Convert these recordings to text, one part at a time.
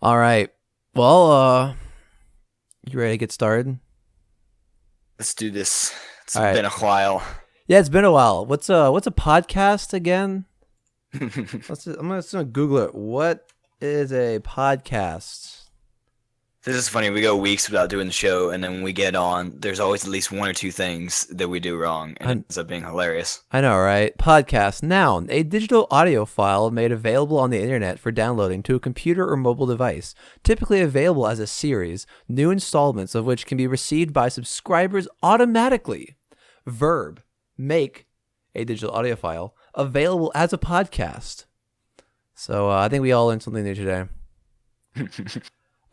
All right. Well, you ready to get started? Let's do this. It's All right. been a while. Yeah, it's been a while. What's a podcast again? I'm just gonna Google it. What is a podcast? This is funny. We go weeks without doing the show, and then when we get on, there's always at least one or two things that we do wrong, and it ends up being hilarious. I know, right? Podcast, noun, a digital audio file made available on the internet for downloading to a computer or mobile device, typically available as a series, new installments of which can be received by subscribers automatically. Verb, make a digital audio file available as a podcast. So I think we all learned something new today.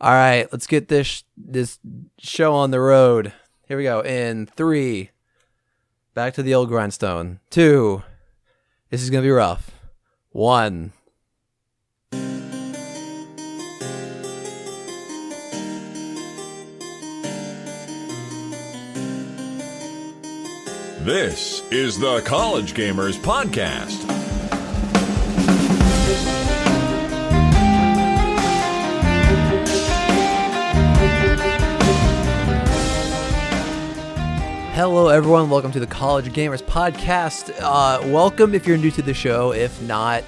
All right, let's get this show on the road. Here we go. In 3, back to the old grindstone. 2, this is going to be rough. 1. This is the College Gamers Podcast. Hello, everyone. Welcome to the College Gamers Podcast. Welcome if you're new to the show. If not,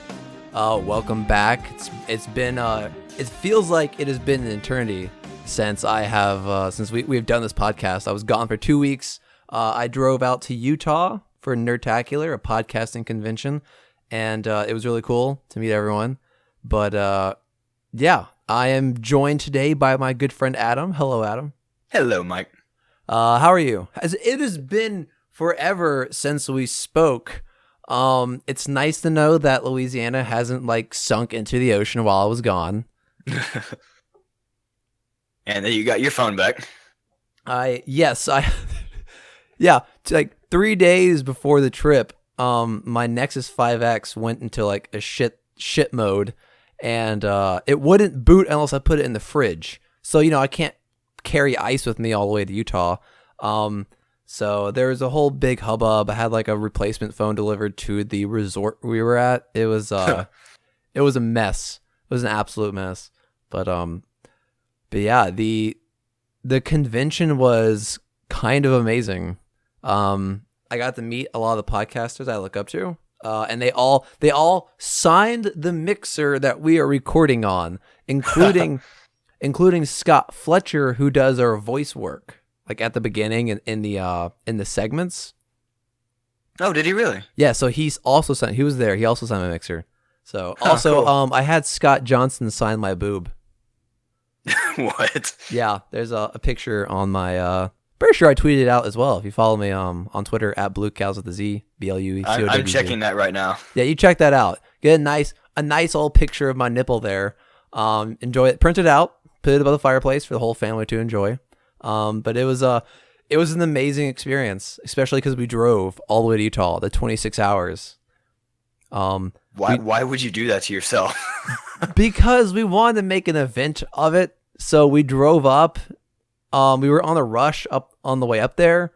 welcome back. It's been it feels like it has been an eternity since we've done this podcast. I was gone for 2 weeks. I drove out to Utah for Nerdtacular, a podcasting convention, and it was really cool to meet everyone. But yeah, I am joined today by my good friend Adam. Hello, Adam. Hello, Mike. How are you? It has been forever since we spoke. It's nice to know that Louisiana hasn't sunk into the ocean while I was gone. And then you got your phone back. Yeah, 3 days before the trip, my Nexus 5X went into a shit mode, and it wouldn't boot unless I put it in the fridge. So I can't carry ice with me all the way to Utah. So there was a whole big hubbub. I had a replacement phone delivered to the resort we were at. It was it was a mess. It was an absolute mess. But yeah, the convention was kind of amazing. I got to meet a lot of the podcasters I look up to. And they all signed the mixer that we are recording on, including Scott Fletcher, who does our voice work, at the beginning and in the segments. Oh, did he really? Yeah, so he was there. He also signed my mixer. So also, cool. I had Scott Johnson sign my boob. What? Yeah, there's a picture on my. Pretty sure I tweeted it out as well. If you follow me on Twitter at BlueCows with a Z, BLUECOWZ. I'm checking that right now. Yeah, you check that out. Get a nice old picture of my nipple there. Enjoy it. Print it out. Put it above the fireplace for the whole family to enjoy. But it was an amazing experience, especially because we drove all the way to Utah, the 26 hours. Why would you do that to yourself? Because we wanted to make an event of it, so we drove up. We were on a rush up on the way up there,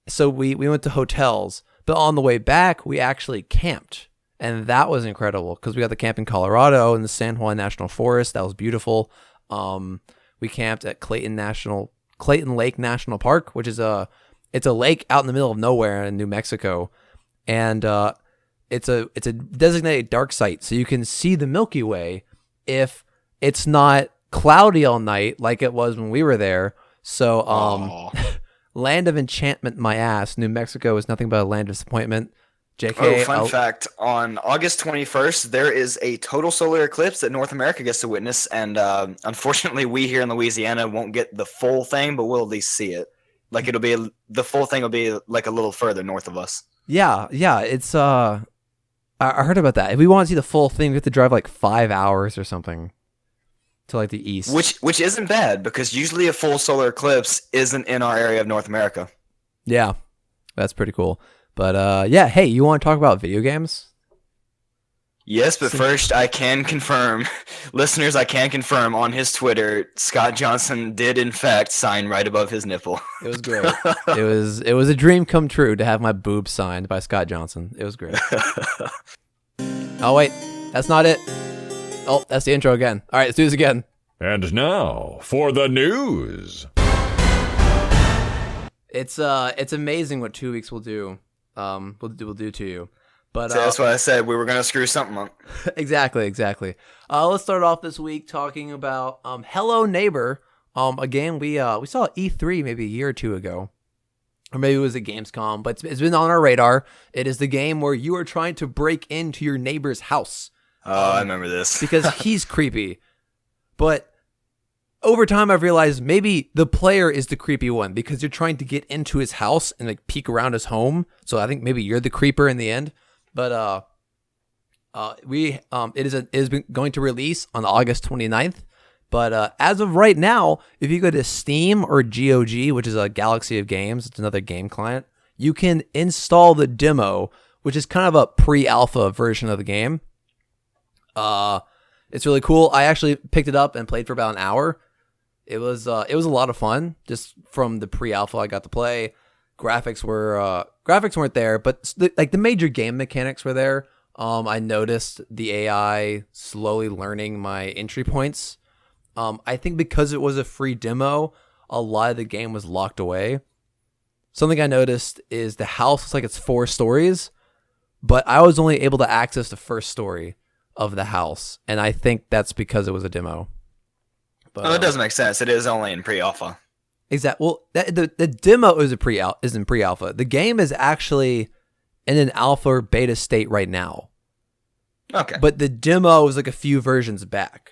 so we went to hotels. But on the way back, we actually camped. And that was incredible because we got to camp in Colorado in the San Juan National Forest. That was beautiful. We camped at Clayton Lake National Park, which is a lake out in the middle of nowhere in New Mexico, and it's a designated dark site, so you can see the Milky Way if it's not cloudy all night like it was when we were there. So land of enchantment, my ass. New Mexico is nothing but a land of disappointment. JK, fun fact, on August 21st, there is a total solar eclipse that North America gets to witness, and unfortunately, we here in Louisiana won't get the full thing, but we'll at least see it. The full thing will be a little further north of us. Yeah, it's, I heard about that. If we want to see the full thing, we have to drive 5 hours or something to the east. Which isn't bad, because usually a full solar eclipse isn't in our area of North America. Yeah, that's pretty cool. But yeah, hey, you want to talk about video games? Yes, but first I can confirm, listeners, on his Twitter, Scott Johnson did in fact sign right above his nipple. It was great. It was a dream come true to have my boob signed by Scott Johnson. It was great. Oh wait, that's not it. Oh, that's the intro again. All right, let's do this again. And now for the news. It's amazing what 2 weeks will do. Will do to you. But So that's why I said we were gonna screw something up. exactly. Let's start off this week talking about Hello Neighbor. Again, we saw E3 maybe a year or two ago, or maybe it was at Gamescom, but it's been on our radar. It is the game where you are trying to break into your neighbor's house. Oh, I remember this. Because he's creepy. But over time, I've realized maybe the player is the creepy one because you're trying to get into his house and like peek around his home. So I think maybe you're the creeper in the end. But it is going to release on August 29th. But as of right now, if you go to Steam or GOG, which is a Galaxy of Games, it's another game client, you can install the demo, which is kind of a pre-alpha version of the game. It's really cool. I actually picked it up and played for about an hour. It was a lot of fun. Just from the pre-alpha I got to play. Graphics weren't there, but the major game mechanics were there. I noticed the AI slowly learning my entry points. I think because it was a free demo, a lot of the game was locked away. Something I noticed is the house looks like it's 4 stories, but I was only able to access the first story of the house, and I think that's because it was a demo. But, it doesn't make sense. It is only in pre-alpha. Exactly. Well, the demo is in pre-alpha. The game is actually in an alpha or beta state right now. Okay. But the demo is like a few versions back,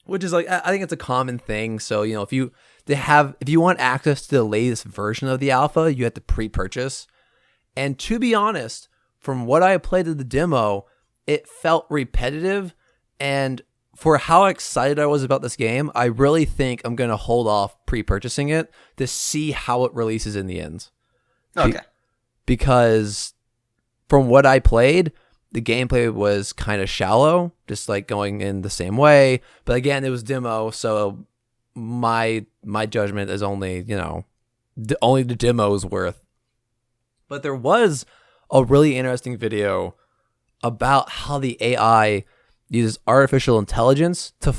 which is like I think it's a common thing. So if you want access to the latest version of the alpha, you have to pre-purchase. And to be honest, from what I played of the demo, it felt repetitive, and for how excited I was about this game, I really think I'm going to hold off pre-purchasing it to see how it releases in the end. Okay. Because from what I played, the gameplay was kind of shallow, just like going in the same way. But again, it was demo, so my judgment is only, only the demo is worth. But there was a really interesting video about how the AI uses artificial intelligence to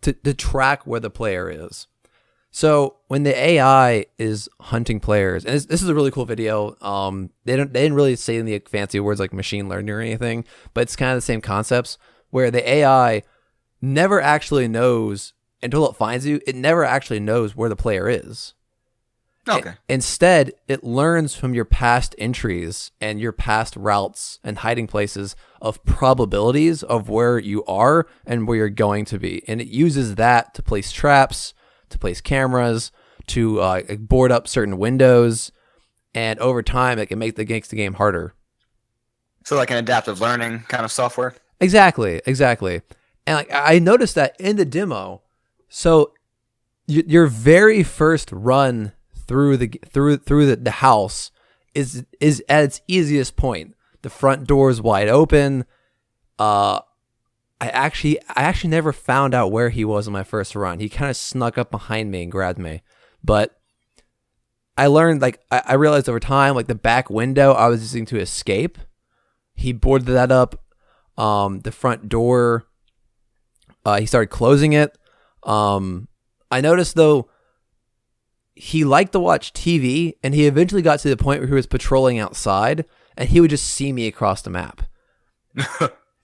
to track where the player is. So when the AI is hunting players, and this is a really cool video. They didn't really say any fancy words like machine learning or anything, but it's kind of the same concepts where the AI never actually knows until it finds you. It never actually knows where the player is. Okay. Instead, it learns from your past entries and your past routes and hiding places of probabilities of where you are and where you're going to be. And it uses that to place traps, to place cameras, to board up certain windows. And over time, it makes the game harder. So like an adaptive learning kind of software? Exactly. And I noticed that in the demo. So your very first run through the house is at its easiest point. The front door is wide open. I actually never found out where he was on my first run. He kind of snuck up behind me and grabbed me. But I learned, I realized over time, the back window I was using to escape, he boarded that up. The front door, he started closing it. I noticed, though, he liked to watch TV, and he eventually got to the point where he was patrolling outside, and he would just see me across the map.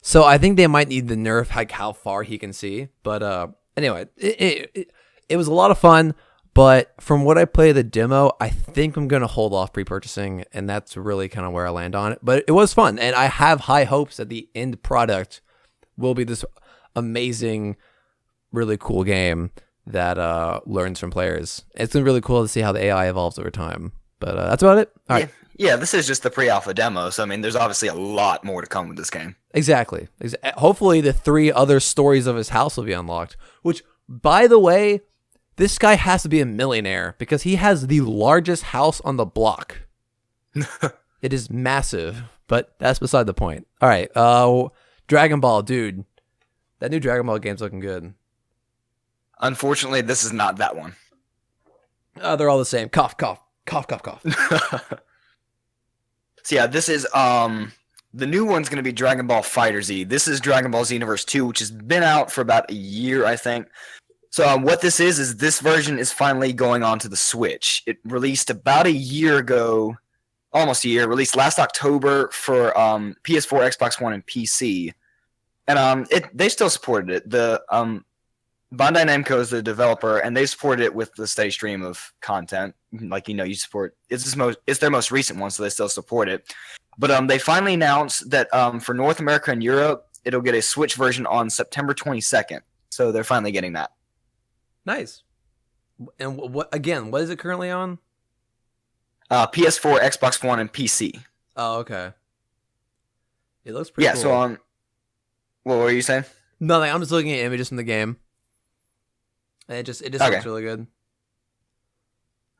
So I think they might need to nerf how far he can see. But anyway, it was a lot of fun. But from what I played the demo, I think I'm going to hold off pre-purchasing, and that's really kind of where I land on it. But it was fun, and I have high hopes that the end product will be this amazing, really cool game that learns from players. It's been really cool to see how the AI evolves over time. But that's about it. All right. Yeah, this is just the pre-alpha demo, so I mean, there's obviously a lot more to come with this game. Exactly. Hopefully the 3 other stories of his house will be unlocked, which, by the way, this guy has to be a millionaire because he has the largest house on the block. It is massive, but that's beside the point. All right. Dragon Ball, dude. That new Dragon Ball game's looking good. Unfortunately, this is not that one. They're all the same. Cough, cough, cough, cough, cough. So yeah, this is The new one's going to be Dragon Ball FighterZ. This is Dragon Ball Xenoverse 2, which has been out for about a year, I think. So what this is this version is finally going on to the Switch. It released about a year ago, almost a year. Released last October for PS4, Xbox One, and PC. And they still supported it. The Bandai Namco is the developer, and they supported it with the steady stream of content. Like, you support it's their most recent one, so they still support it. But they finally announced that for North America and Europe, it'll get a Switch version on September 22nd. So they're finally getting that. Nice. And what is it currently on? PS4, Xbox One, and PC. Oh, okay. It looks pretty cool. Yeah, so what were you saying? Nothing. I'm just looking at images from the game. And it just looks really good.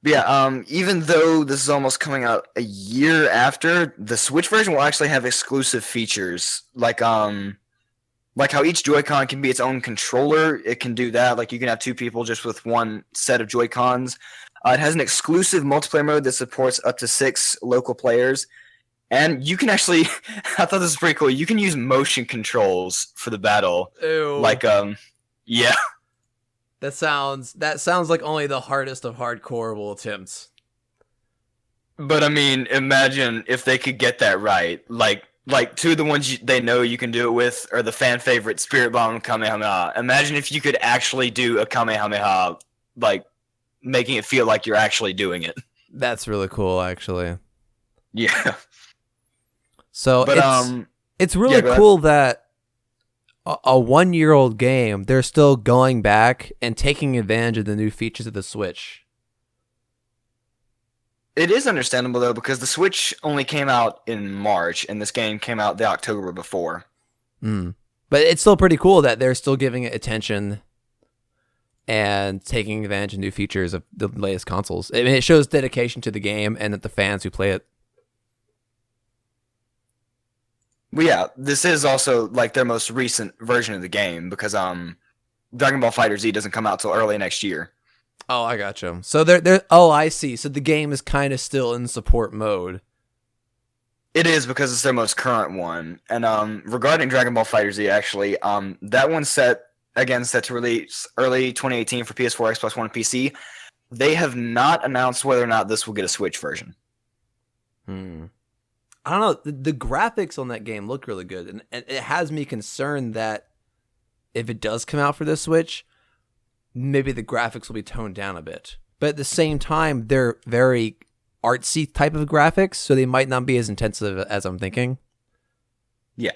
Yeah, even though this is almost coming out a year after, the Switch version will actually have exclusive features. Like how each Joy-Con can be its own controller, it can do that. Like, you can have two people just with one set of Joy-Cons. It has an exclusive multiplayer mode that supports up to 6 local players. And you can actually, I thought this was pretty cool, you can use motion controls for the battle. Ew. Like, yeah. That sounds like only the hardest of hardcore attempts. But, I mean, imagine if they could get that right. Like two of the ones they know you can do it with are the fan favorite Spirit Bomb and Kamehameha. Imagine if you could actually do a Kamehameha, like making it feel like you're actually doing it. That's really cool, actually. Yeah. So it's really cool that a 1-year-old game, they're still going back and taking advantage of the new features of the Switch. It is understandable, though, because the Switch only came out in March, and this game came out the October before. But it's still pretty cool that they're still giving it attention and taking advantage of new features of the latest consoles. I mean, it shows dedication to the game and that the fans who play it. Well, yeah, this is also like their most recent version of the game because Dragon Ball FighterZ doesn't come out till early next year. Oh, I gotcha. So they're oh, I see. So the game is kind of still in support mode. It is because it's their most current one. And regarding Dragon Ball FighterZ, actually, that one's set to release early 2018 for PS4, Xbox One, and PC. They have not announced whether or not this will get a Switch version. I don't know. The graphics on that game look really good, and it has me concerned that if it does come out for the Switch, maybe the graphics will be toned down a bit. But at the same time, they're very artsy type of graphics, so they might not be as intensive as I'm thinking. Yeah.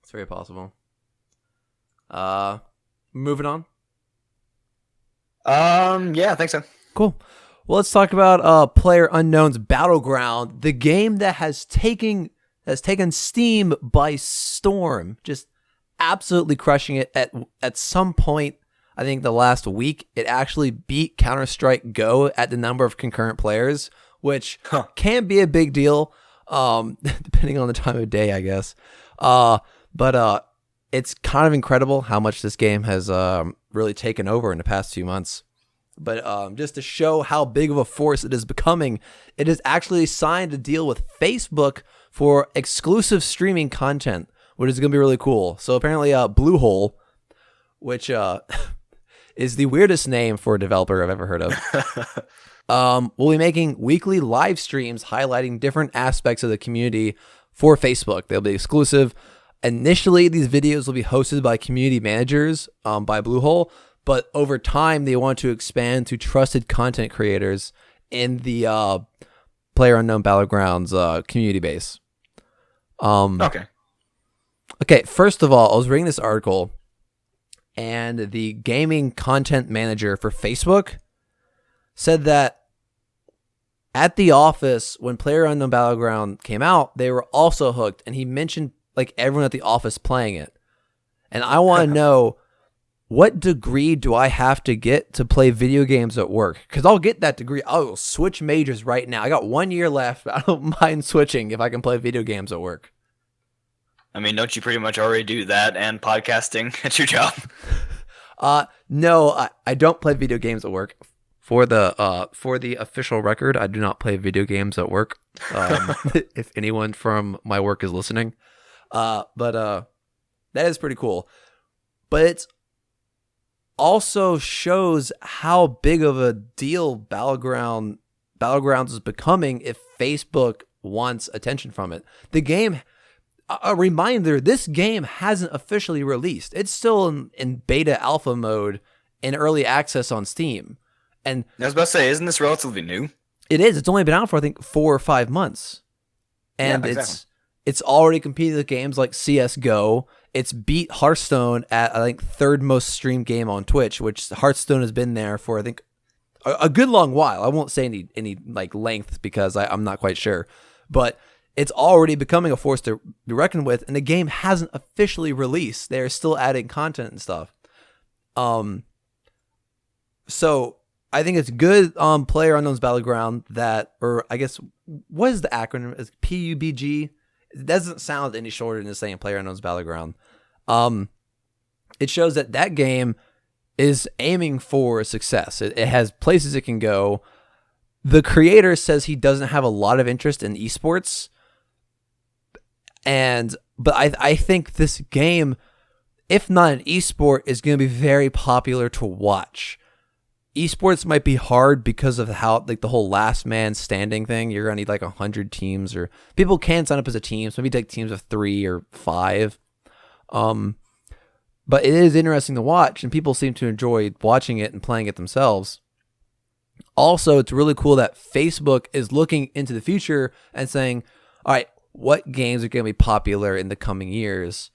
It's very possible. Moving on. Yeah, I think so. Cool. Well, let's talk about PlayerUnknown's Battleground, the game that has taken Steam by storm, just absolutely crushing it. At some point, I think the last week, it actually beat Counter-Strike Go at the number of concurrent players, which can be a big deal, depending on the time of day, I guess. But it's kind of incredible how much this game has really taken over in the past few months. But just to show how big of a force it is becoming, it has actually signed a deal with Facebook for exclusive streaming content, which is going to be really cool. So apparently Bluehole, which is the weirdest name for a developer I've ever heard of, will be making weekly live streams highlighting different aspects of the community for Facebook. They'll be exclusive. Initially, these videos will be hosted by community managers by Bluehole, but over time, they want to expand to trusted content creators in the PlayerUnknown Battlegrounds community base. Okay, first of all, I was reading this article, and the gaming content manager for Facebook said that at the office, when PlayerUnknown Battleground came out, they were also hooked, and he mentioned like everyone at the office playing it. And I want to know, what degree do I have to get to play video games at work? Because I'll get that degree. I'll switch majors right now. I got 1 year left. I don't mind switching if I can play video games at work. I mean, don't you pretty much already do that and podcasting at your job? No, I don't play video games at work. For the official record, I do not play video games at work. if anyone from my work is listening. But that is pretty cool. But it also shows how big of a deal Battlegrounds is becoming if Facebook wants attention from it. The game, a reminder, this game hasn't officially released. It's still in beta alpha mode in early access on Steam. And I was about to say, isn't this relatively new? it is. It's only been out for, I think, 4 or 5 months. And Yeah, exactly. it's already competed with games like CSGO. It's beat Hearthstone at, I think, third most streamed game on Twitch, which Hearthstone has been there for, I think, a good long while. I won't say any like length because I'm not quite sure. But it's already becoming a force to be reckoned with, and the game hasn't officially released. They're still adding content and stuff. So I think it's good PlayerUnknown's Battleground that, or I guess, what is the acronym? Is PUBG? It doesn't sound any shorter than just saying PlayerUnknown's Battleground. It shows that game is aiming for success. It has places it can go. The creator says he doesn't have a lot of interest in esports, but I think this game, if not an esport, is going to be very popular to watch. Esports might be hard because of how, like, the whole last man standing thing. You're gonna need like 100 teams, or people can sign up as a team, so maybe take teams of 3 or 5. But it is interesting to watch, and people seem to enjoy watching it and playing it themselves. Also, it's really cool that Facebook is looking into the future and saying, all right, what games are going to be popular in the coming years?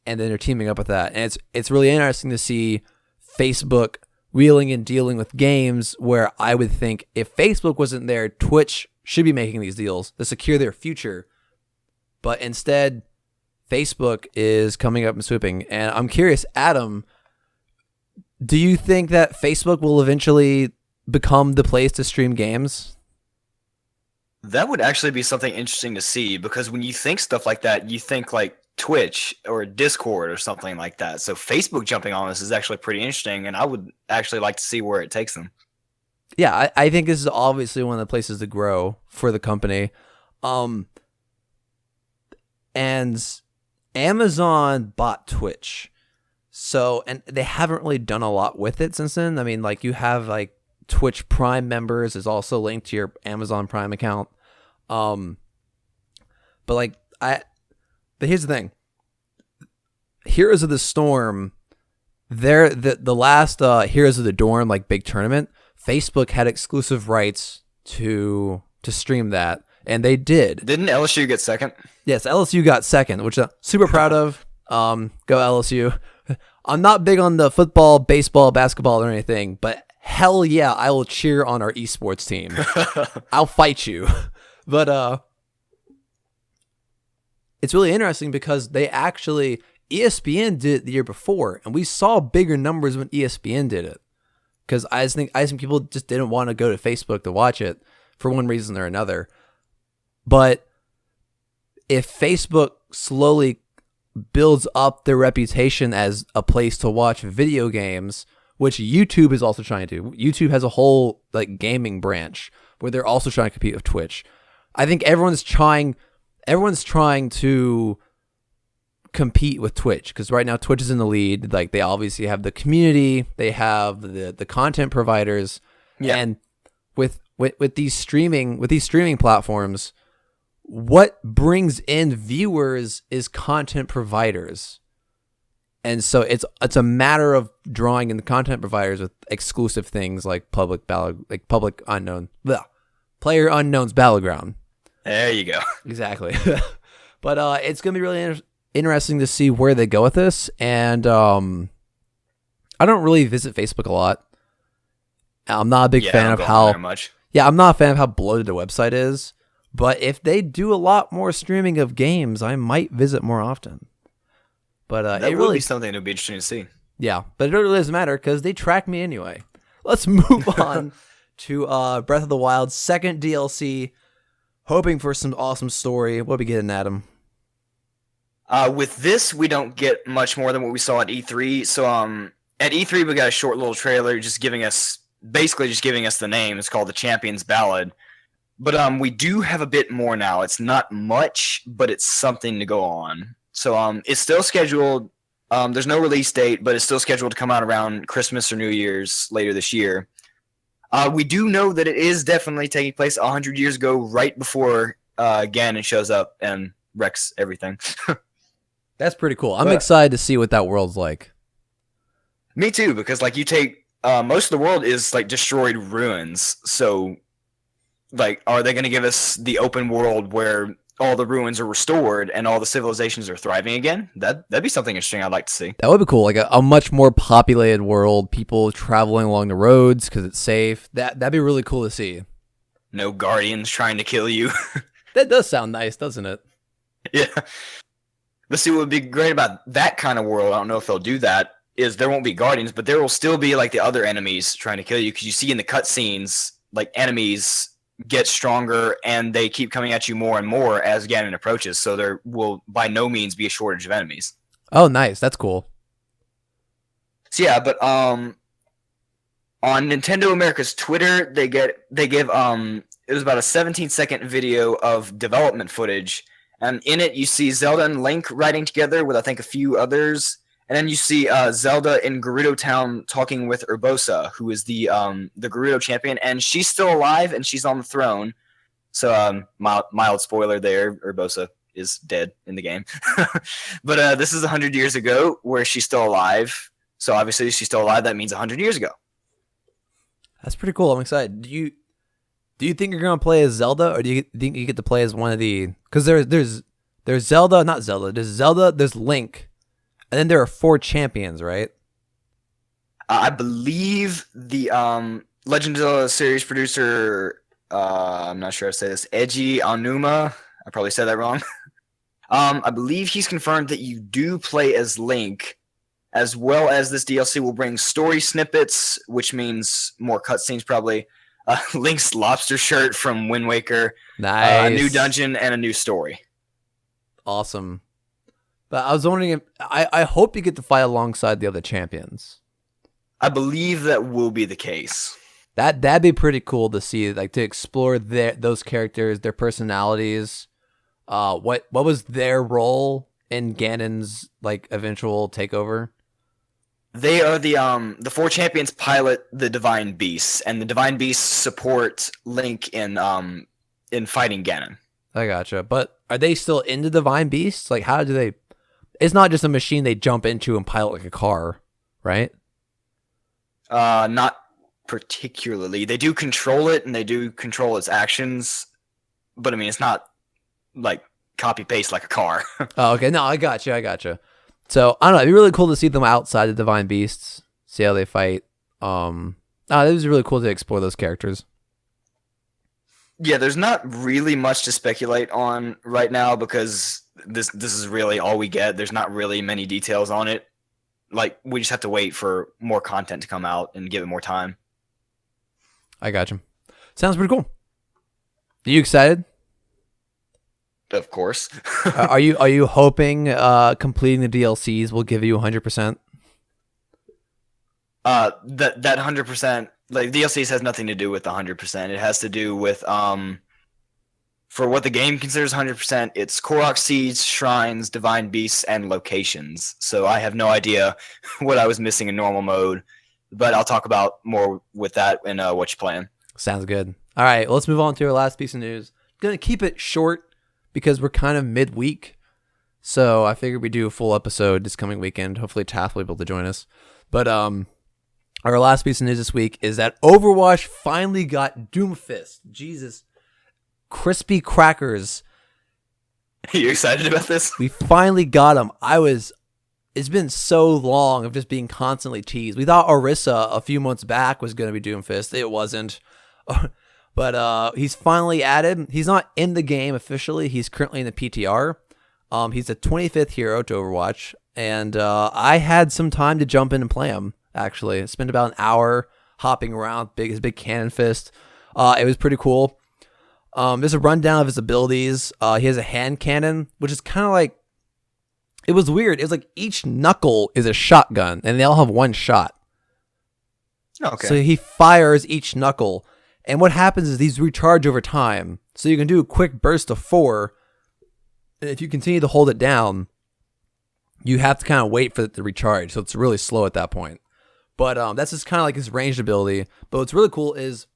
And then they're teaming up with that. And it's really interesting to see Facebook wheeling and dealing with games where I would think if Facebook wasn't there, Twitch should be making these deals to secure their future. But instead, Facebook is coming up and swooping. And I'm curious, Adam, do you think that Facebook will eventually become the place to stream games? That would actually be something interesting to see, because when you think stuff like that, you think like Twitch or Discord or something like that. So Facebook jumping on this is actually pretty interesting, and I would actually like to see where it takes them. Yeah, I think this is obviously one of the places to grow for the company. And Amazon bought Twitch. So, and they haven't really done a lot with it since then. I mean, like, you have like Twitch Prime members is also linked to your Amazon Prime account. But here's the thing. Heroes of the Storm, the last Heroes of the Dorm, like, big tournament, Facebook had exclusive rights to stream that, and they did. Didn't LSU get second? Yes, LSU got second, which I'm super proud of. Go LSU. I'm not big on the football, baseball, basketball, or anything, but hell yeah, I will cheer on our esports team. I'll fight you. But it's really interesting because ESPN did it the year before, and we saw bigger numbers when ESPN did it. Because I think people just didn't want to go to Facebook to watch it for one reason or another. But if Facebook slowly builds up their reputation as a place to watch video games, which YouTube is also trying to do. YouTube has a whole like gaming branch where they're also trying to compete with Twitch. I think everyone's trying to compete with Twitch, because right now Twitch is in the lead. Like, they obviously have the community, they have the content providers, and with these streaming platforms, what brings in viewers is content providers. And so it's a matter of drawing in the content providers with exclusive things like PlayerUnknown's Battleground. There you go. Exactly. But it's going to be really interesting to see where they go with this. And I don't really visit Facebook a lot. I'm not a big fan of how much. Yeah, I'm not a fan of how bloated the website is. But if they do a lot more streaming of games, I might visit more often. But that would be something that would be interesting to see. Yeah, but it really doesn't matter because they track me anyway. Let's move on to Breath of the Wild's second DLC. Hoping for some awesome story. What are we getting, Adam? With this, we don't get much more than what we saw at E3. So at E3, we got a short little trailer just giving us the name. It's called The Champion's Ballad. But we do have a bit more now. It's not much, but it's something to go on. So it's still scheduled. There's no release date, but it's still scheduled to come out around Christmas or New Year's later this year. We do know that it is definitely taking place 100 years ago, right before Ganon shows up and wrecks everything. That's pretty cool. I'm excited to see what that world's like. Me too, because like you take most of the world is like destroyed ruins. So, like, are they going to give us the open world where all the ruins are restored and all the civilizations are thriving again? That'd be something interesting I'd like to see. That would be cool. Like a much more populated world, people traveling along the roads because it's safe. That'd be really cool to see. No guardians trying to kill you. That does sound nice, doesn't it? Yeah. Let's see what would be great about that kind of world. I don't know if they'll do that. Is there won't be guardians, but there will still be like the other enemies trying to kill you, because you see in the cutscenes like enemies get stronger and they keep coming at you more and more as Ganon approaches. So there will by no means be a shortage of enemies. Oh, nice. That's cool. So yeah, but on Nintendo America's Twitter, they give it was about a 17-second video of development footage, and in it you see Zelda and Link riding together with I think a few others. And then you see Zelda in Gerudo Town talking with Urbosa, who is the Gerudo champion, and she's still alive and she's on the throne. So mild spoiler there, Urbosa is dead in the game. But this is 100 years ago where she's still alive. So obviously if she's still alive, that means 100 years ago. That's pretty cool. I'm excited. Do you think you're gonna play as Zelda, or do you think you get to play as one of the? Because there's Zelda, not Zelda. There's Zelda. There's Link. And then there are 4 champions, right? I believe the Legend of Zelda series producer, I'm not sure how to say this, Eiji Aonuma, I probably said that wrong. I believe he's confirmed that you do play as Link, as well as this DLC will bring story snippets, which means more cutscenes probably, Link's lobster shirt from Wind Waker, Nice. a new dungeon, and a new story. Awesome. But I was wondering if I hope you get to fight alongside the other champions. I believe that will be the case. That'd be pretty cool to see, like to explore those characters, their personalities. What was their role in Ganon's like eventual takeover? They are the 4 champions pilot the divine beasts, and the divine beasts support Link in fighting Ganon. I gotcha. But are they still in the divine beasts? Like, how do they? It's not just a machine they jump into and pilot like a car, right? Not particularly. They do control it, and they do control its actions, but I mean, it's not like copy paste like a car. Oh, okay. No, I gotcha. So I don't know. It'd be really cool to see them outside the divine beasts, see how they fight. It was really cool to explore those characters. Yeah, there's not really much to speculate on right now because this is really all we get. There's not really many details on it. Like, we just have to wait for more content to come out and give it more time. I gotcha. Sounds pretty cool. Are you excited? Of course. Are you hoping completing the DLCs will give you 100%? That 100%, like, DLCs has nothing to do with 100%. It has to do with for what the game considers 100%, it's Korok seeds, shrines, divine beasts, and locations. So I have no idea what I was missing in normal mode, but I'll talk about more with that in what you're playing. Sounds good. All right, let's move on to our last piece of news. Gonna keep it short because we're kind of midweek, so I figured we'd do a full episode this coming weekend. Hopefully Taff will be able to join us. But our last piece of news this week is that Overwatch finally got Doomfist. Jesus. Crispy crackers. Are you excited about this? We finally got them. It's been so long of just being constantly teased. We thought Orisa a few months back was going to be Doomfist. It wasn't. But he's finally added. He's not in the game officially. He's currently in the PTR. He's the 25th hero to Overwatch. And I had some time to jump in and play him, actually. I spent about an hour hopping around, his big cannon fist. It was pretty cool. There's a rundown of his abilities. He has a hand cannon, which is kind of like, it was weird. It was like each knuckle is a shotgun, and they all have one shot. Okay. So he fires each knuckle, And what happens is these recharge over time. So you can do a quick burst of 4. And if you continue to hold it down, you have to kind of wait for it to recharge. So it's really slow at that point. But that's just kind of like his ranged ability. But what's really cool is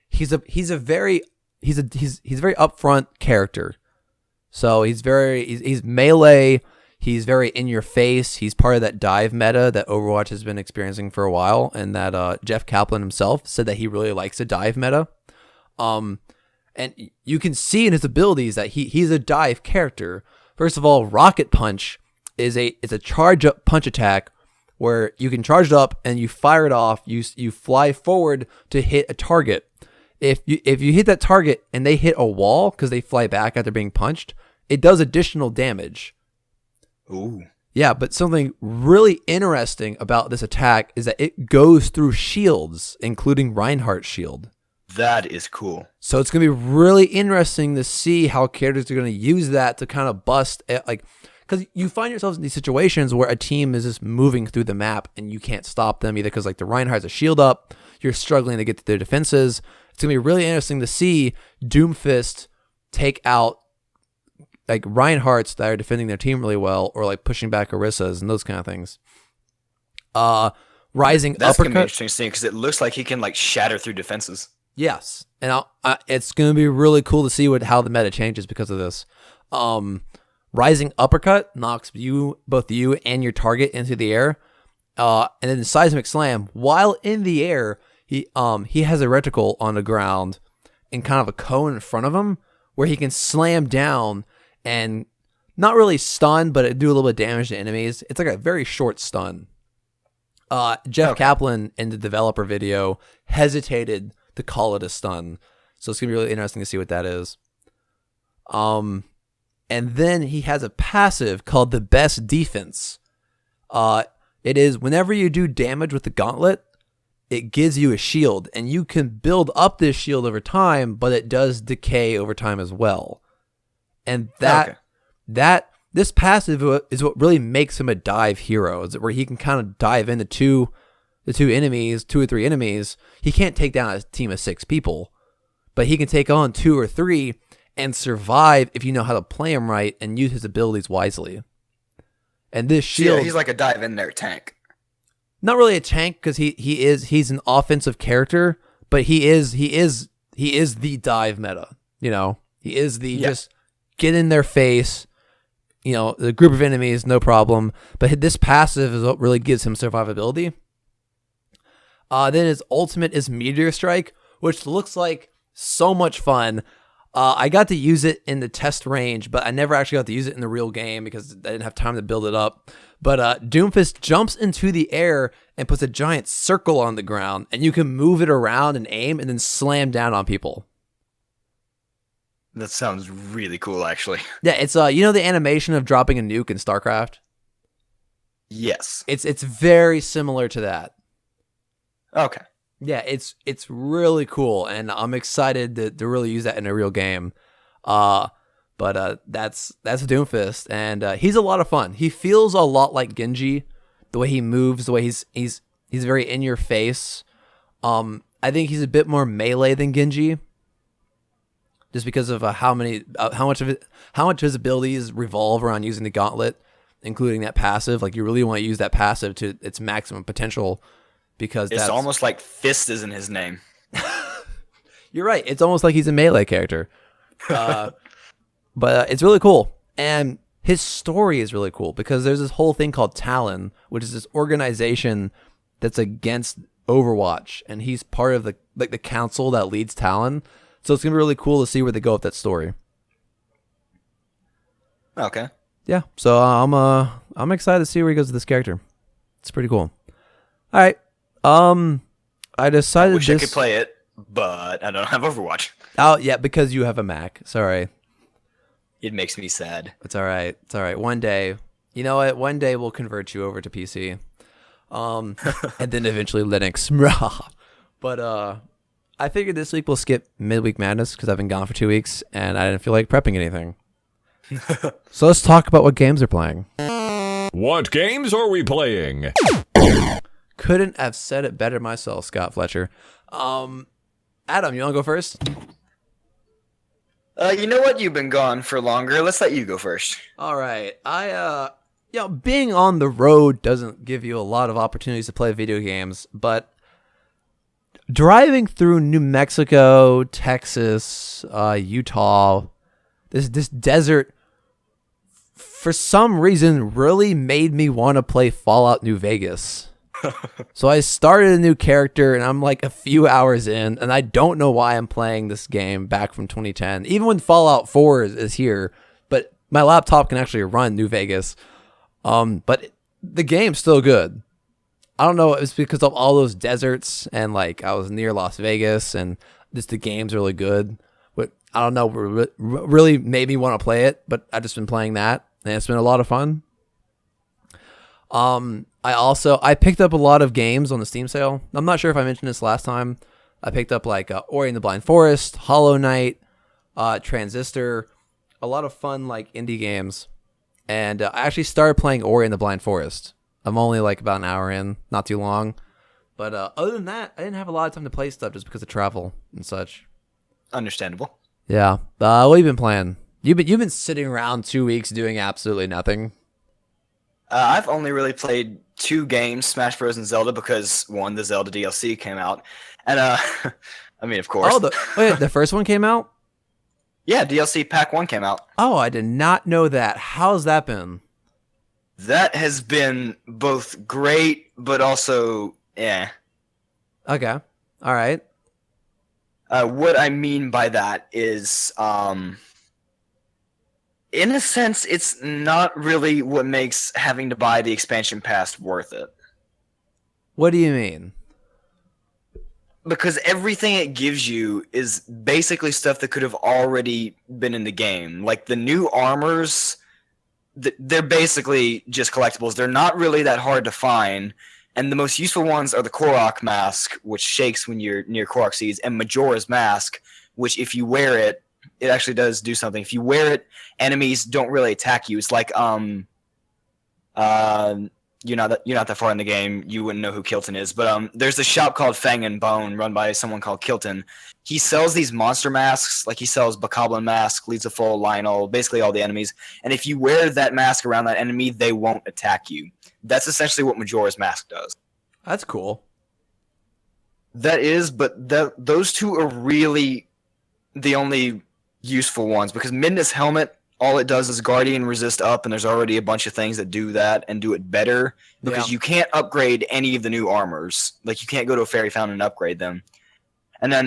he's a very upfront character. So he's melee. He's very in your face. He's part of that dive meta that Overwatch has been experiencing for a while, and that Jeff Kaplan himself said that he really likes a dive meta. And you can see in his abilities that he's a dive character. First of all, Rocket Punch is a charge up punch attack where you can charge it up and you fire it off. You fly forward to hit a target. If you hit that target and they hit a wall because they fly back after being punched, it does additional damage. Ooh. Yeah, but something really interesting about this attack is that it goes through shields, including Reinhardt's shield. That is cool. So it's going to be really interesting to see how characters are going to use that to kind of bust, because you find yourselves in these situations where a team is just moving through the map and you can't stop them either because the Reinhardt's a shield up, you're struggling to get to their defenses. It's going to be really interesting to see Doomfist take out Reinhardt's that are defending their team really well, or pushing back Orissa's and those kind of things. Rising That's uppercut. Gonna be interesting to see because it looks like he can shatter through defenses. Yes, and it's going to be really cool to see how the meta changes because of this. Rising uppercut knocks both you and your target into the air, and then the seismic slam while in the air. He has a reticle on the ground and kind of a cone in front of him where he can slam down and not really stun, but do a little bit of damage to enemies. It's a very short stun. Jeff Kaplan in the developer video hesitated to call it a stun. So it's going to be really interesting to see what that is. And then he has a passive called the Best Defense. It is whenever you do damage with the gauntlet, it gives you a shield. And you can build up this shield over time, but it does decay over time as well. And this passive is what really makes him a dive hero, is where he can kind of dive into two or three enemies. He can't take down a team of 6 people, but he can take on 2 or 3 and survive if you know how to play him right and use his abilities wisely. And this shield, he's like a dive in there tank. Not really a tank because he's an offensive character, but he is the dive meta. He is the just get in their face. The group of enemies, no problem. But this passive is what really gives him survivability. Then his ultimate is Meteor Strike, which looks like so much fun. I got to use it in the test range, but I never actually got to use it in the real game because I didn't have time to build it up. But Doomfist jumps into the air and puts a giant circle on the ground, and you can move it around and aim and then slam down on people. That sounds really cool, actually. Yeah, it's the animation of dropping a nuke in StarCraft? Yes. It's very similar to that. Okay. Yeah, it's really cool, and I'm excited to really use that in a real game. But that's Doomfist, and he's a lot of fun. He feels a lot like Genji, the way he moves, the way he's very in your face. I think he's a bit more melee than Genji, just because of how much of his abilities revolve around using the gauntlet, including that passive. You really want to use that passive to its maximum potential, because it's almost like Fist is in his name. You're right. It's almost like he's a melee character. But it's really cool. And his story is really cool because there's this whole thing called Talon, which is this organization that's against Overwatch. And he's part of the council that leads Talon. So it's going to be really cool to see where they go with that story. Okay. Yeah. So I'm excited to see where he goes with this character. It's pretty cool. All right. I decided I wish I could play it, but I don't have Overwatch. Oh, yeah, because you have a Mac. Sorry. It makes me sad. It's all right. It's all right. One day, you know what? One day we'll convert you over to PC. And then eventually Linux. But I figured this week we'll skip Midweek Madness because I've been gone for 2 weeks and I didn't feel like prepping anything. So let's talk about what games they're playing. What games are we playing? Couldn't have said it better myself, Scott Fletcher. Adam, you want to go first? You know what? You've been gone for longer. Let's let you go first. All right. Being on the road doesn't give you a lot of opportunities to play video games, but driving through New Mexico, Texas, Utah, this desert, for some reason, really made me want to play Fallout New Vegas. So I started a new character, and I'm like a few hours in, and I don't know why I'm playing this game back from 2010. Even when Fallout 4 is here, but my laptop can actually run New Vegas. But the game's still good. I don't know, it's because of all those deserts, and like I was near Las Vegas, and just the game's really good. But I don't know, really made me want to play it, but I've just been playing that, and it's been a lot of fun. I picked up a lot of games on the Steam sale. I'm not sure if I mentioned this last time. I picked up like Ori and the Blind Forest, Hollow Knight, Transistor, a lot of fun like indie games. And I actually started playing Ori and the Blind Forest. I'm only like about an hour in, not too long. But other than that, I didn't have a lot of time to play stuff just because of travel and such. Understandable. Yeah. What have you been playing? You've been sitting around 2 weeks doing absolutely nothing. I've only really played 2 games, Smash Bros. And Zelda, because one, the Zelda DLC came out, and I mean, of course. Oh, the first one came out? Yeah, DLC Pack 1 came out. Oh, I did not know that. How's that been? That has been both great, but also, yeah. Okay. All right. What I mean by that is, in a sense, it's not really what makes having to buy the expansion pass worth it. What do you mean? Because everything it gives you is basically stuff that could have already been in the game. Like the new armors, they're basically just collectibles. They're not really that hard to find. And the most useful ones are the Korok mask, which shakes when you're near Korok seeds, and Majora's mask, which if you wear it, it actually does do something. If you wear it, enemies don't really attack you. It's like you're not that far in the game. You wouldn't know who Kilton is, but there's a shop called Fang and Bone run by someone called Kilton. He sells these monster masks, like he sells Bokoblin mask, Leetzafull, Lionel, basically all the enemies. And if you wear that mask around that enemy, they won't attack you. That's essentially what Majora's mask does. That's cool. That is, but those two are really the only useful ones, because Midna's helmet, all it does is Guardian resist up, and there's already a bunch of things that do that and do it better, because you can't upgrade any of the new armors. Like, you can't go to a fairy fountain and upgrade them. And then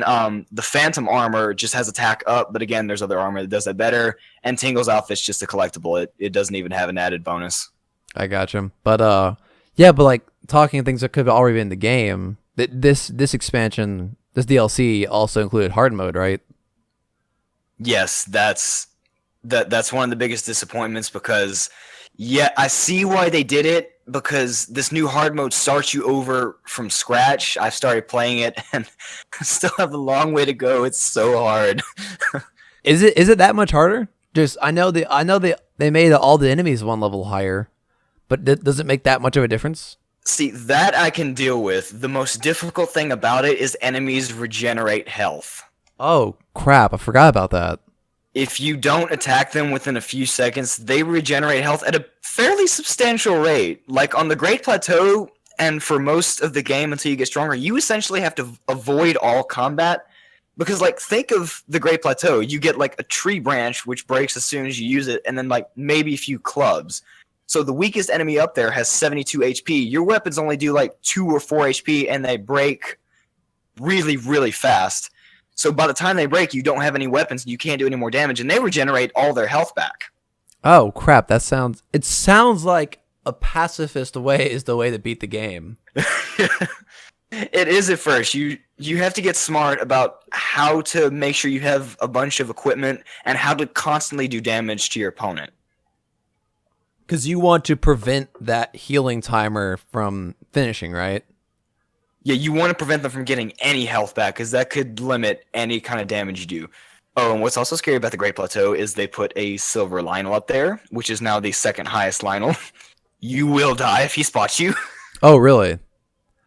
the Phantom armor just has attack up, but again, there's other armor that does that better. And Tingle's outfit's just a collectible. It doesn't even have an added bonus. I gotcha. But yeah, but like talking things that could have already been in the game, this expansion, this DLC also included hard mode, right? Yes, that's one of the biggest disappointments, because yeah, I see why they did it, because this new hard mode starts you over from scratch. I've started playing it and still have a long way to go. It's so hard. Is it that much harder? Just I know they made all the enemies one level higher, but does it make that much of a difference? See, that I can deal with. The most difficult thing about it is enemies regenerate health. Oh crap, I forgot about that. If you don't attack them within a few seconds, they regenerate health at a fairly substantial rate. Like on the Great Plateau, and for most of the game until you get stronger, you essentially have to avoid all combat. Because, like, think of the Great Plateau. You get, like, a tree branch, which breaks as soon as you use it, and then, like, maybe a few clubs. So the weakest enemy up there has 72 HP. Your weapons only do, like, 2 or 4 HP, and they break really, really fast. So by the time they break, you don't have any weapons, and you can't do any more damage, and they regenerate all their health back. Oh crap! It sounds like a pacifist way is the way to beat the game. It is at first. You have to get smart about how to make sure you have a bunch of equipment and how to constantly do damage to your opponent. Because you want to prevent that healing timer from finishing, right? Yeah, you want to prevent them from getting any health back, because that could limit any kind of damage you do. Oh, and what's also scary about the Great Plateau is they put a silver Lionel up there, which is now the second highest Lionel. You will die if he spots you. Oh, really?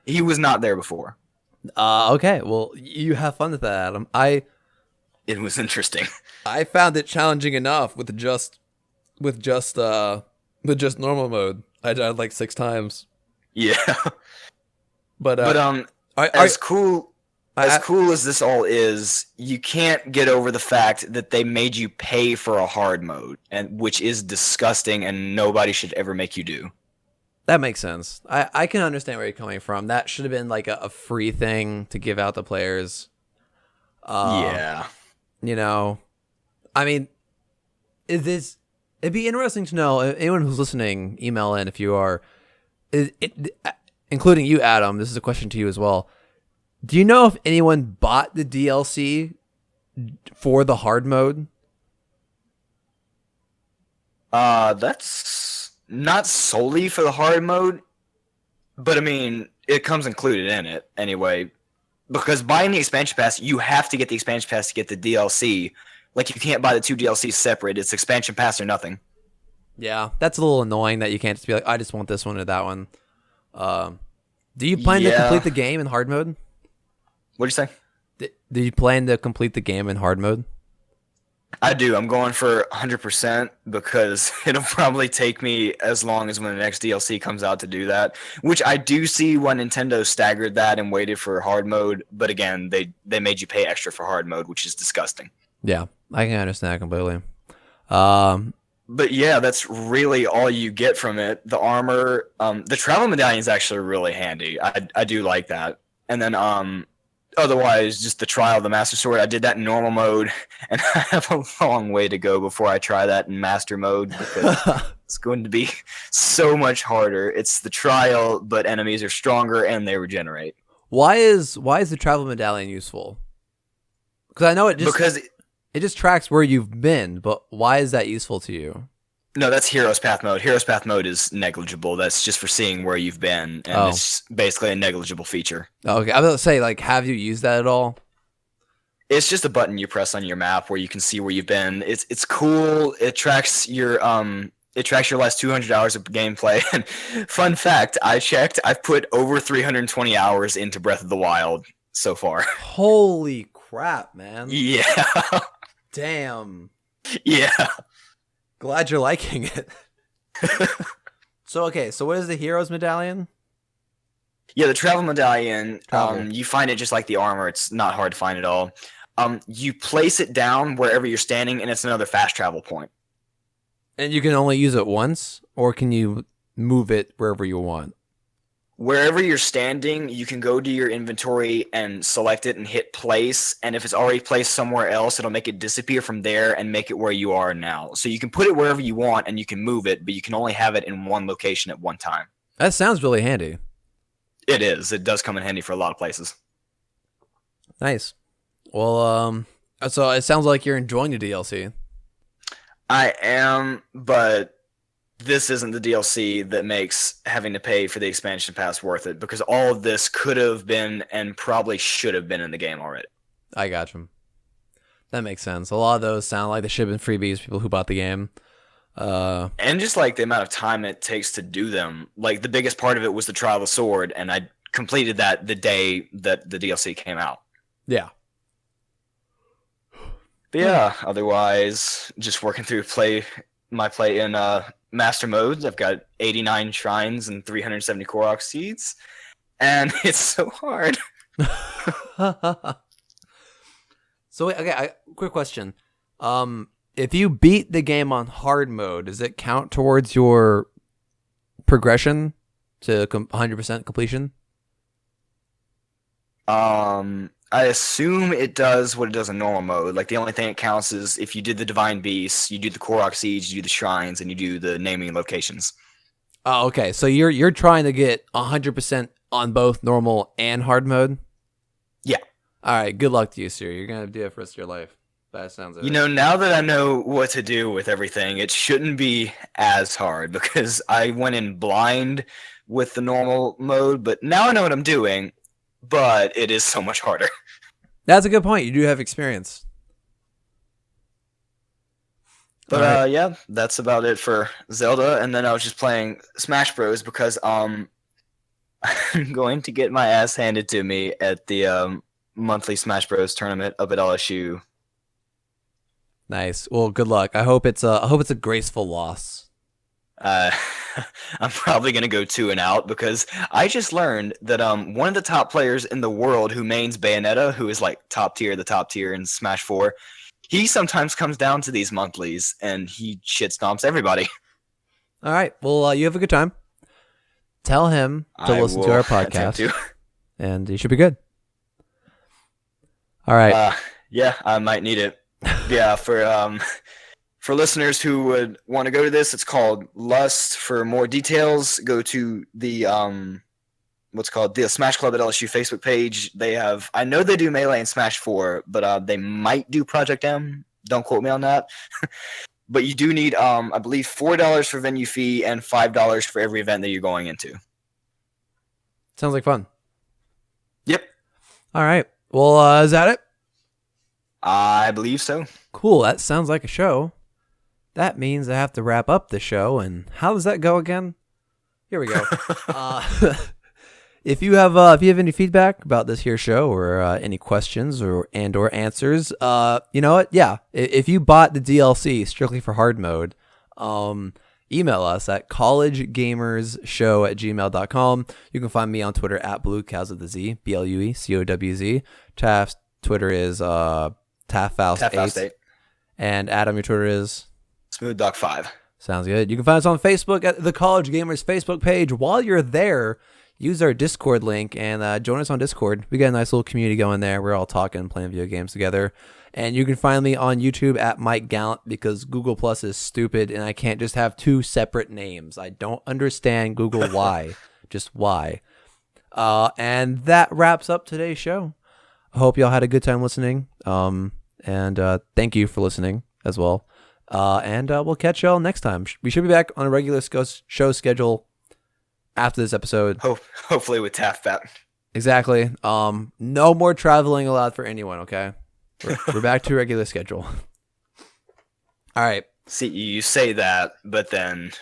He was not there before. Okay. Well, you have fun with that, Adam. It was interesting. I found it challenging enough with just normal mode. I died like 6 times. Yeah. But But I as cool I, as this all is, you can't get over the fact that they made you pay for a hard mode, and which is disgusting and nobody should ever make you do. that makes sense. I can understand where you're coming from. That should have been like a free thing to give out to players. Yeah. You know, I mean, it'd be interesting to know, anyone who's listening, email in if you are, including you, Adam. This is a question to you as well. Do you know if anyone bought the DLC for the hard mode? That's not solely for the hard mode, but I mean, it comes included in it anyway. Because buying the expansion pass, you have to get the expansion pass to get the DLC. Like, you can't buy the two DLCs separate. It's expansion pass or nothing. Yeah, that's a little annoying that you can't just be like, I just want this one or that one. Do you plan to complete the game in hard mode? What'd you say? Do you plan to complete the game in hard mode? I do. I'm going for 100% because it'll probably take me as long as when the next DLC comes out to do that. Which I do see when Nintendo staggered that and waited for hard mode. But again, they made you pay extra for hard mode, which is disgusting. Yeah, I can understand that completely. But yeah, that's really all you get from it. The armor, the travel medallion is actually really handy. I do like that. And then otherwise, just the trial of the Master Sword. I did that in normal mode, and I have a long way to go before I try that in Master mode because it's going to be so much harder. It's the trial, but enemies are stronger and they regenerate. Why is the travel medallion useful? Because I know it just tracks where you've been, but why is that useful to you? No, that's Hero's Path mode. Hero's Path mode is negligible. That's just for seeing where you've been, and it's basically a negligible feature. Okay, I was about to say, like, have you used that at all? It's just a button you press on your map where you can see where you've been. It's cool. It tracks your last 200 hours of gameplay. And fun fact, I checked. I've put over 320 hours into Breath of the Wild so far. Holy crap, man! Yeah. Damn. Yeah. Glad you're liking it. So what is the Hero's Medallion? Yeah, the travel medallion, you find it just like the armor. It's not hard to find at all. You place it down wherever you're standing, and it's another fast travel point. And you can only use it once, or can you move it wherever you want? Wherever you're standing, you can go to your inventory and select it and hit place. And if it's already placed somewhere else, it'll make it disappear from there and make it where you are now. So you can put it wherever you want and you can move it, but you can only have it in one location at one time. That sounds really handy. It is. It does come in handy for a lot of places. Nice. Well, so it sounds like you're enjoying the DLC. I am, but this isn't the DLC that makes having to pay for the expansion pass worth it, because all of this could have been and probably should have been in the game already. I got you. That makes sense. A lot of those sound like they should have been freebies, people who bought the game. And just like the amount of time it takes to do them. Like the biggest part of it was the Trial of the Sword, and I completed that the day that the DLC came out. Yeah. But yeah, otherwise, just working through my play in Master Mode. I've got 89 shrines and 370 Korok seeds, and it's so hard. So, okay, quick question. If you beat the game on hard mode, does it count towards your progression to 100% completion? I assume it does what it does in normal mode. Like, the only thing it counts is if you did the Divine Beasts, you do the Korok Seeds, you do the Shrines, and you do the naming locations. Oh, okay. So you're trying to get 100% on both normal and hard mode? Yeah. All right. Good luck to you, sir. You're going to do it for the rest of your life. That sounds it. You know, now that I know what to do with everything, it shouldn't be as hard, because I went in blind with the normal mode, but now I know what I'm doing, but it is so much harder. That's a good point. You do have experience. But right. yeah, that's about it for Zelda. And then I was just playing Smash Bros. Because I I'm going to get my ass handed to me at the monthly Smash Bros tournament up at LSU. Nice. Well, good luck. I hope it's a graceful loss. I'm probably gonna go 2-0 because I just learned that one of the top players in the world who mains Bayonetta, who is like the top tier in Smash 4, he sometimes comes down to these monthlies and he shit stomps everybody. All right. Well, you have a good time. Tell him to listen to our podcast, and you should be good. All right. Yeah, I might need it. Yeah, for listeners who would want to go to this, it's called Lust. For more details, go to the what's called the Smash Club at LSU Facebook page. I know they do Melee and Smash 4, but they might do Project M. Don't quote me on that. But you do need, I believe, $4 for venue fee and $5 for every event that you're going into. Sounds like fun. Yep. All right. Well, is that it? I believe so. Cool. That sounds like a show. That means I have to wrap up the show. And how does that go again? Here we go. If you have any feedback about this here show or any questions or answers, you know what? Yeah, if you bought the DLC strictly for Hardmode, email us at collegegamersshow@gmail.com. You can find me on Twitter at BlueCows with the Z, BlueCowz. Taft's Twitter is TaftFaust8. And Adam, your Twitter is SmoothDoc5. Sounds good. You can find us on Facebook at the College Gamers Facebook page. While you're there, use our Discord link and join us on Discord. We got a nice little community going there. We're all talking, playing video games together. And you can find me on YouTube at Mike Gallant because Google Plus is stupid and I can't just have two separate names. I don't understand Google why. Just why. And that wraps up today's show. I hope y'all had a good time listening. And thank you for listening as well. And we'll catch y'all next time. We should be back on a regular show schedule after this episode. Hopefully with Taft back. Exactly. No more traveling allowed for anyone, okay? We're back to a regular schedule. All right. See, you say that, but then...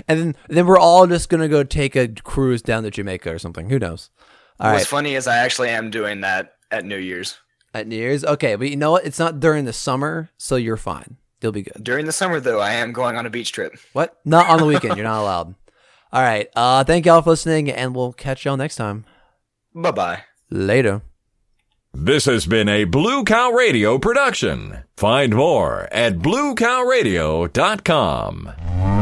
and then we're all just going to go take a cruise down to Jamaica or something. Who knows? What's funny is I actually am doing that at New Year's. At New Year's? Okay, but you know what? It's not during the summer, so you're fine. You'll be good. During the summer, though, I am going on a beach trip. What? Not on the weekend. You're not allowed. All right. Thank y'all for listening, and we'll catch y'all next time. Bye-bye. Later. This has been a Blue Cow Radio production. Find more at bluecowradio.com.